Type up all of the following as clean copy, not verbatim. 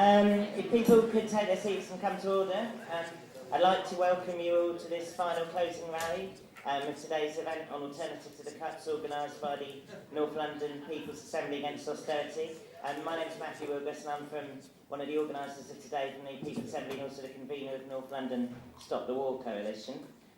If people could take their seats and come to order, I'd like to welcome you all to this final closing rally of today's event on Alternative to the Cuts, organised by the North London People's Assembly Against Austerity. My name is Matthew Willgress and I'm from one of the organisers of today from the People's Assembly and also the convener of North London Stop the War Coalition.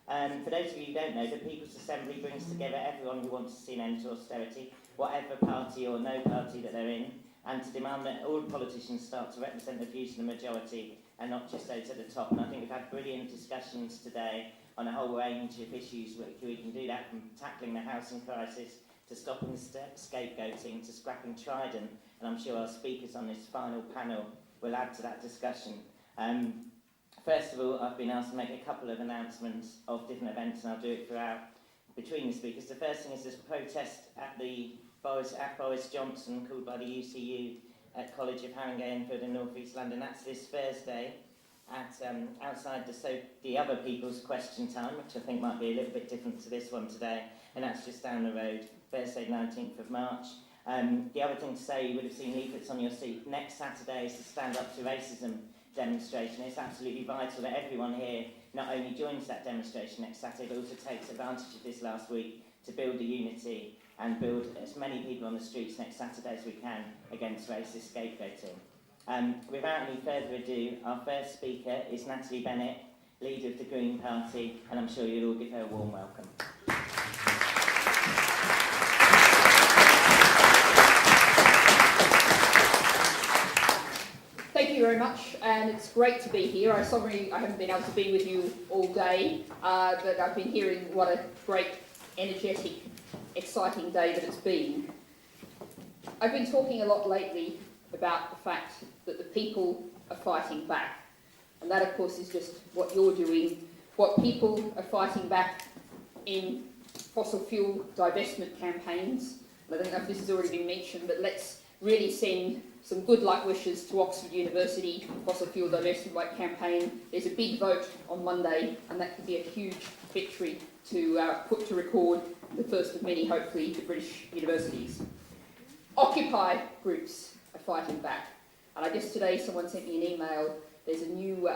For those of you who don't know, the People's Assembly brings together everyone who wants to see an end to austerity, whatever party or no party that they're in, and to demand that all politicians start to represent the views of the majority and not just those at the top. And I think we've had brilliant discussions today on a whole range of issues. We can do that from tackling the housing crisis to stopping scapegoating to scrapping Trident, and I'm sure our speakers on this final panel will add to that discussion. First of all, I've been asked to make a couple of announcements of different events, and I'll do it throughout between the speakers. The first thing is this protest at Boris Johnson, called by the UCU at College of Haringey Enfield in North East London. That's this Thursday at outside the other people's question time, which I think might be a little bit different to this one today, and that's just down the road, Thursday 19th of March. The other thing to say, you would have seen leaflets on your seat. Next Saturday is the Stand Up to Racism demonstration. It's absolutely vital that everyone here not only joins that demonstration next Saturday, but also takes advantage of this last week to build the unity and build as many people on the streets next Saturday as we can against racist scapegoating. Without any further ado, our first speaker is Natalie Bennett, leader of the Green Party, and I'm sure you'll all give her a warm welcome. Thank you very much, and it's great to be here. I'm sorry I haven't been able to be with you all day, but I've been hearing what a great, energetic, exciting day that it's been. I've been talking a lot lately about the fact that the people are fighting back, and that of course is just what you're doing. What people are fighting back in fossil fuel divestment campaigns. I don't know if this has already been mentioned, but let's really send some good luck wishes to Oxford University fossil fuel divestment campaign. There's a big vote on Monday, and that could be a huge victory to put to record, the first of many, hopefully, to British universities. Occupy groups are fighting back. And I guess today someone sent me an email. There's a new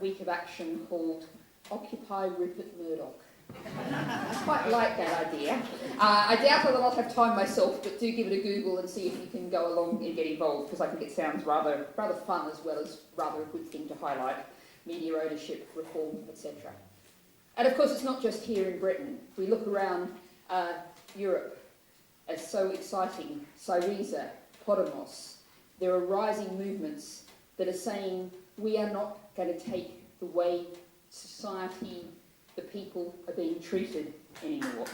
week of action called Occupy Rupert Murdoch. I quite like that idea. I doubt that I'll have time myself, but do give it a Google and see if you can go along and get involved, because I think it sounds rather fun as well as rather a good thing to highlight. Media ownership, reform, etc. And of course it's not just here in Britain. We look around Europe as so exciting. Syriza, Podemos. There are rising movements that are saying we are not going to take the way society, the people are being treated anymore.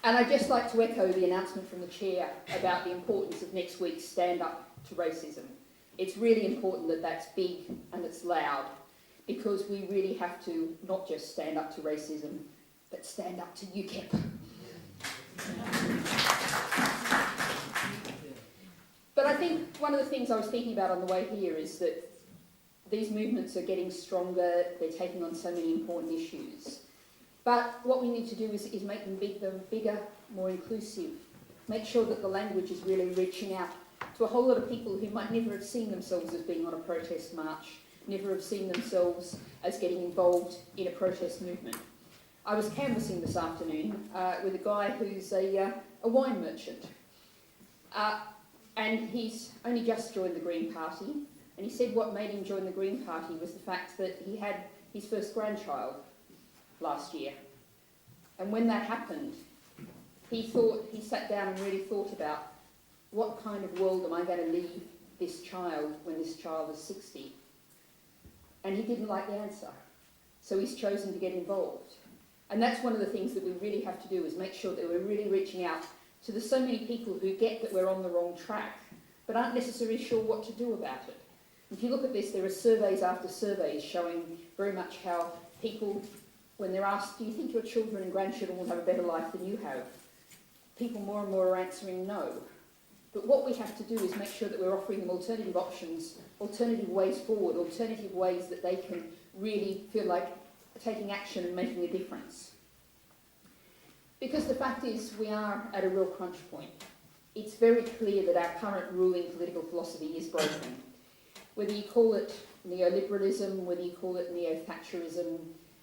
And I'd just like to echo the announcement from the chair about the importance of next week's Stand Up to Racism. It's really important that that's big and it's loud, because we really have to not just stand up to racism, but stand up to UKIP. But I think one of the things I was thinking about on the way here is that these movements are getting stronger, they're taking on so many important issues. But what we need to do is make them bigger, more inclusive, make sure that the language is really reaching out to a whole lot of people who might never have seen themselves as being on a protest march, never have seen themselves as getting involved in a protest movement. I was canvassing this afternoon with a guy who's a wine merchant, and he's only just joined the Green Party, and he said what made him join the Green Party was the fact that he had his first grandchild last year. And when that happened, he sat down and really thought about, what kind of world am I going to leave this child when this child is 60? And he didn't like the answer. So he's chosen to get involved. And that's one of the things that we really have to do, is make sure that we're really reaching out to the so many people who get that we're on the wrong track, but aren't necessarily sure what to do about it. If you look at this, there are surveys after surveys showing very much how people, when they're asked, do you think your children and grandchildren will have a better life than you have? People more and more are answering no. But what we have to do is make sure that we're offering them alternative options, alternative ways forward, alternative ways that they can really feel like taking action and making a difference. Because the fact is, we are at a real crunch point. it's very clear that our current ruling political philosophy is broken. Whether you call it neoliberalism, whether you call it neo-Thatcherism,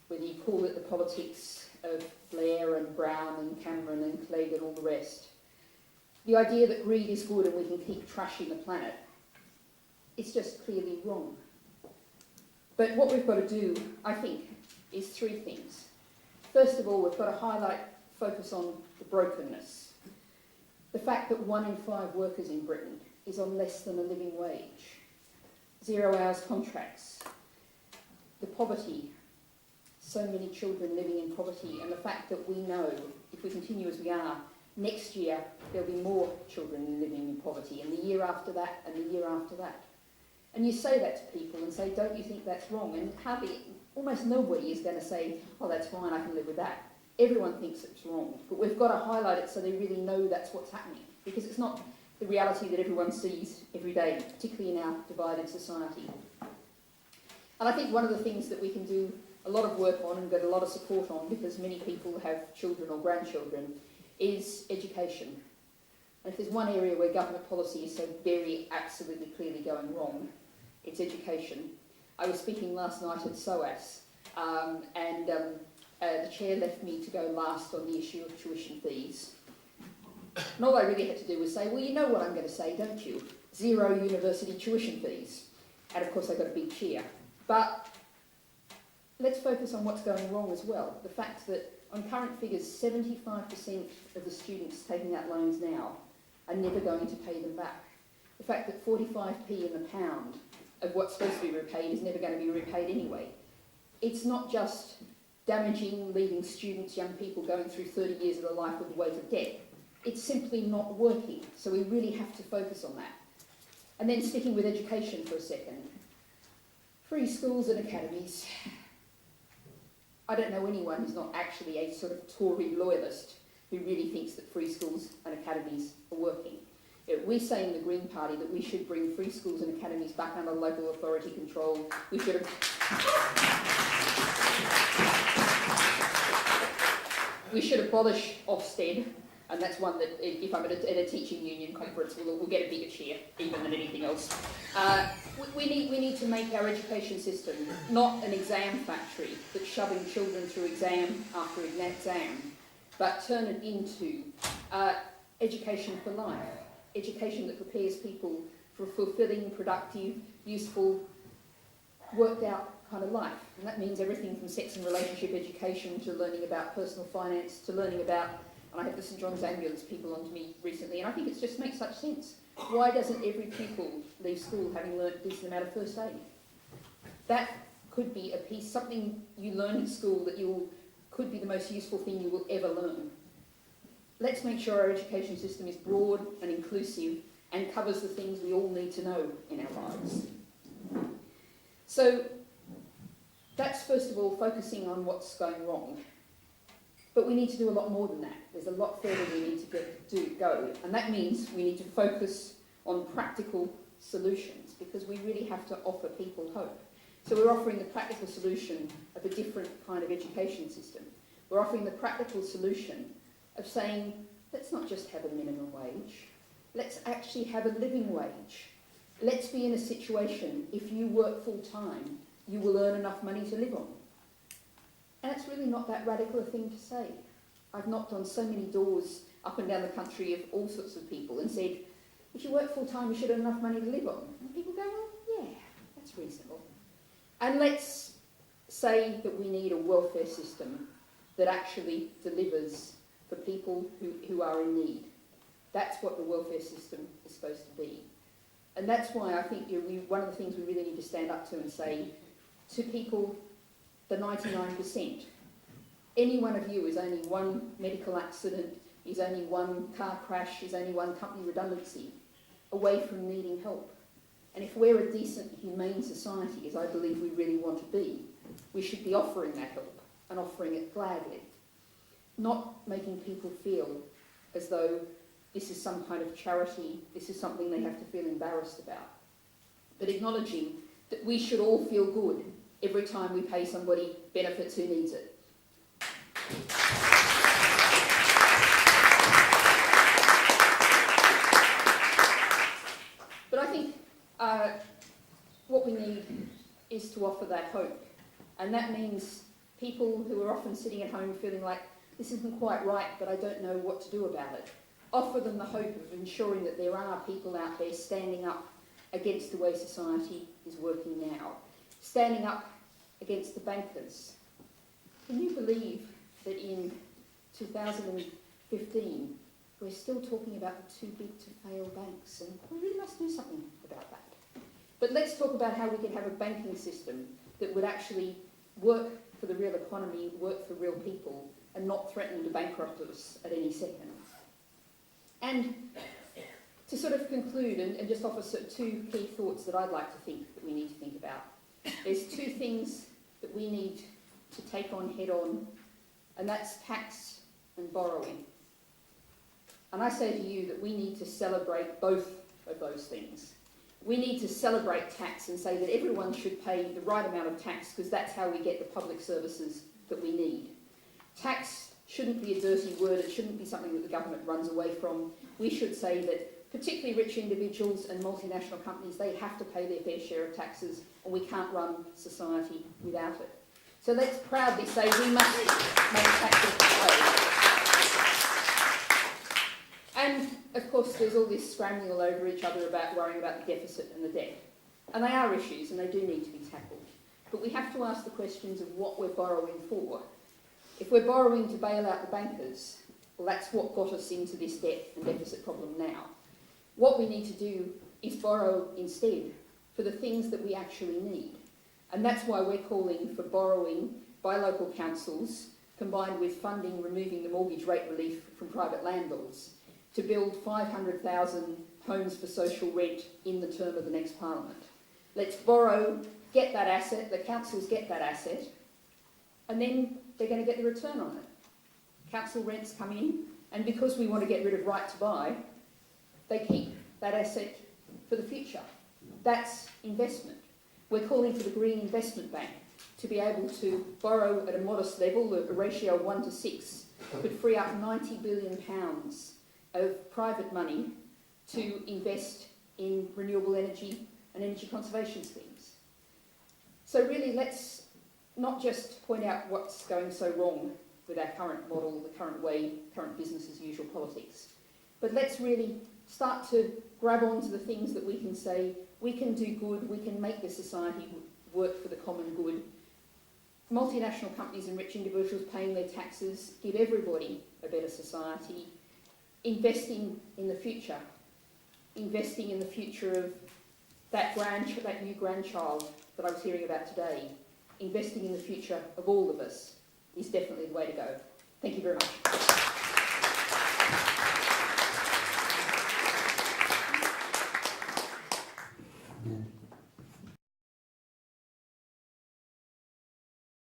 whether you call it the politics of Blair and Brown and Cameron and Clegg and all the rest, the idea that greed is good and we can keep trashing the planet, it's just clearly wrong. But what we've got to do, I think, is three things. First of all, we've got to focus on the brokenness. The fact that 1 in 5 workers in Britain is on less than a living wage. 0 hours contracts. The poverty, so many children living in poverty, and the fact that we know, if we continue as we are, next year there'll be more children living in poverty, and the year after that, and the year after that. And you say that to people and say, don't you think that's wrong? And almost nobody is going to say, oh, that's fine, I can live with that. Everyone thinks it's wrong, but we've got to highlight it so they really know that's what's happening, because it's not the reality that everyone sees every day, particularly in our divided society. And I think one of the things that we can do a lot of work on and get a lot of support on, because many people have children or grandchildren, is education. And if there's one area where government policy is so very absolutely clearly going wrong, it's education. I was speaking last night at SOAS, and the chair left me to go last on the issue of tuition fees. And all I really had to do was say, well, you know what I'm going to say, don't you? 0 university tuition fees. And of course I got a big cheer. But let's focus on what's going wrong as well. The fact that on current figures, 75% of the students taking out loans now are never going to pay them back. The fact that 45p in the pound of what's supposed to be repaid is never going to be repaid anyway. It's not just damaging, leaving students, young people going through 30 years of their life with the weight of debt. It's simply not working, so we really have to focus on that. And then sticking with education for a second. Free schools and academies. I don't know anyone who's not actually a sort of Tory loyalist who really thinks that free schools and academies are working. We say in the Green Party that we should bring free schools and academies back under local authority control. We should abolish Ofsted, and that's one that, if I'm at a teaching union conference, we'll get a bigger cheer, even than anything else. We need to make our education system not an exam factory that's shoving children through exam after exam, but turn it into education for life. Education that prepares people for a fulfilling, productive, useful, worked out kind of life. And that means everything from sex and relationship education to learning about personal finance to learning about, and I had the St John's Ambulance people on to me recently, and I think it just makes such sense. Why doesn't every pupil leave school having learnt a decent amount of first aid? That could be a piece, something you learn in school that could be the most useful thing you will ever learn. Let's make sure our education system is broad and inclusive and covers the things we all need to know in our lives. So that's first of all focusing on what's going wrong. But we need to do a lot more than that. There's a lot further we need to go. And that means we need to focus on practical solutions, because we really have to offer people hope. So we're offering the practical solution of a different kind of education system. We're offering the practical solution of saying, let's not just have a minimum wage, let's actually have a living wage. Let's be in a situation, if you work full time, you will earn enough money to live on. And it's really not that radical a thing to say. I've knocked on so many doors up and down the country of all sorts of people and said, if you work full time, you should have enough money to live on. And people go, well, yeah, that's reasonable. And let's say that we need a welfare system that actually delivers for people who are in need. That's what the welfare system is supposed to be. And that's why I think one of the things we really need to stand up to and say to people, the 99%, any one of you is only one medical accident, is only one car crash, is only one company redundancy away from needing help. And if we're a decent, humane society, as I believe we really want to be, we should be offering that help and offering it gladly. Not making people feel as though this is some kind of charity, this is something they have to feel embarrassed about. But acknowledging that we should all feel good every time we pay somebody benefits who needs it. what we need is to offer that hope. And that means people who are often sitting at home feeling like, this isn't quite right, but I don't know what to do about it. Offer them the hope of ensuring that there are people out there standing up against the way society is working now, standing up against the bankers. Can you believe that in 2015 we're still talking about the too big to fail banks, and we really must do something about that. But let's talk about how we can have a banking system that would actually work for the real economy, work for real people, and not threaten to bankrupt us at any second. And to sort of conclude and just offer sort of two key thoughts that I'd like to think that we need to think about. There's two things that we need to take on head on, and that's tax and borrowing. And I say to you that we need to celebrate both of those things. We need to celebrate tax and say that everyone should pay the right amount of tax, because that's how we get the public services that we need. Tax shouldn't be a dirty word, it shouldn't be something that the government runs away from. We should say that particularly rich individuals and multinational companies, they have to pay their fair share of taxes, and we can't run society without it. So let's proudly say we must make taxes pay. And of course there's all this scrambling all over each other about worrying about the deficit and the debt. And they are issues and they do need to be tackled. But we have to ask the questions of what we're borrowing for. If we're borrowing to bail out the bankers, well, that's what got us into this debt and deficit problem now. What we need to do is borrow instead for the things that we actually need. And that's why we're calling for borrowing by local councils, combined with funding removing the mortgage rate relief from private landlords, to build 500,000 homes for social rent in the term of the next Parliament. Let's borrow, get that asset, the councils get that asset, and then they're going to get the return on it. Council rents come in, and because we want to get rid of right to buy, they keep that asset for the future. That's investment. We're calling for the Green Investment Bank to be able to borrow at a modest level, a ratio of 1 to 6, could free up £90 billion of private money to invest in renewable energy and energy conservation schemes. So really, let's not just point out what's going so wrong with our current model, the current way, current business as usual politics, but let's really start to grab onto the things that we can say, we can do good, we can make the society work for the common good. Multinational companies and rich individuals paying their taxes give everybody a better society. Investing in the future of that new grandchild that I was hearing about today, investing in the future of all of us is definitely the way to go. Thank you very much.